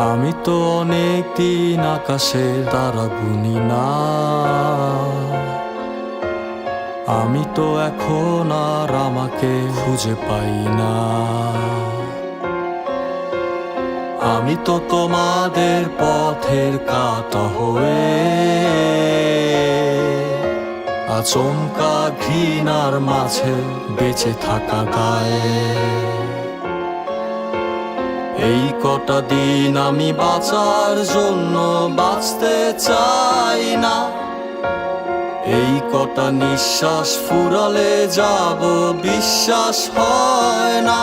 আমি তো অনেক দিন আকাশের তারা গুনি না, আমি তো এখন আর আমাকে খুঁজে পাই না। আমি তো তোমাদের পথের কাঁটা হয়ে আচমকা ঘৃণার মাঝে বেঁচে থাকা দায়ে। এই কটা দিন আমি বাঁচার জন্য বাঁচতে চাই না, এই কটা নিঃশ্বাস ফুরালে যাব বিশ্বাস হয় না।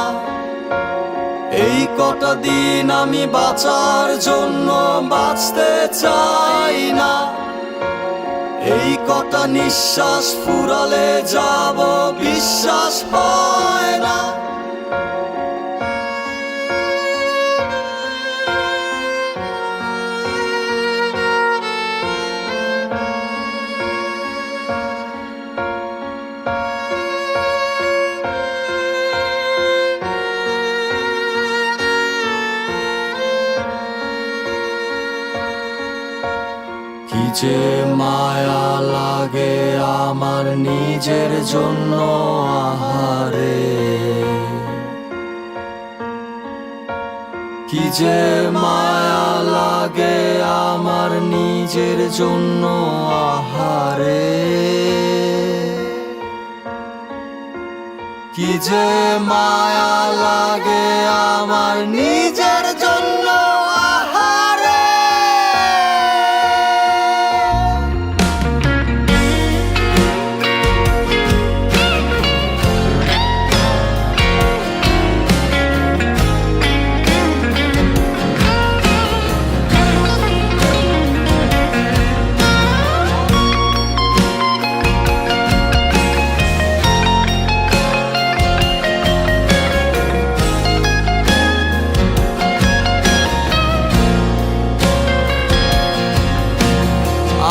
এই কটা দিন আমি বাঁচার জন্য বাঁচতে চাই না, এই কটা নিঃশ্বাস ফুরালে যাব বিশ্বাস হয় না। কি যে মায়া লাগে আমার নিজের জন্য আহারে, কি যে মায়া লাগে আমার নিজের জন্য আহারে, কি যে মায়া লাগে আমার নিজের জন্য আহারে।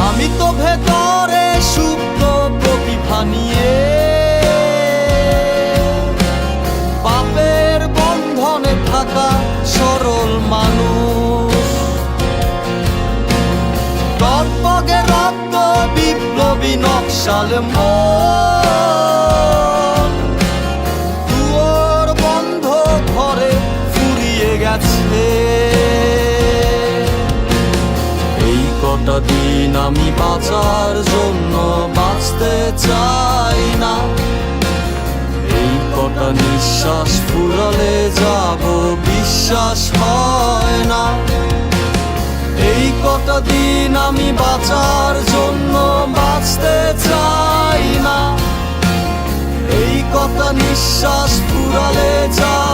আমি তো ভেতরে সুপ্ত প্রতিভা নিয়ে পাপের বন্ধনে থাকা সরল মানুষ, টকবগে রক্ত বিপ্লবী নকশাল মন দুয়ার বন্ধ ঘরে ফুরিয়ে গেছে। এই কটা দিন আমি বাঁচার জন্য বাঁচতে চাই না, এই কটা নিঃশ্বাস ফুরালে যাব বিশ্বাস হয় না। এই কটা দিন আমি বাঁচার জন্য বাঁচতে চাই না, এই কটা নিঃশ্বাস ফুরালে যাব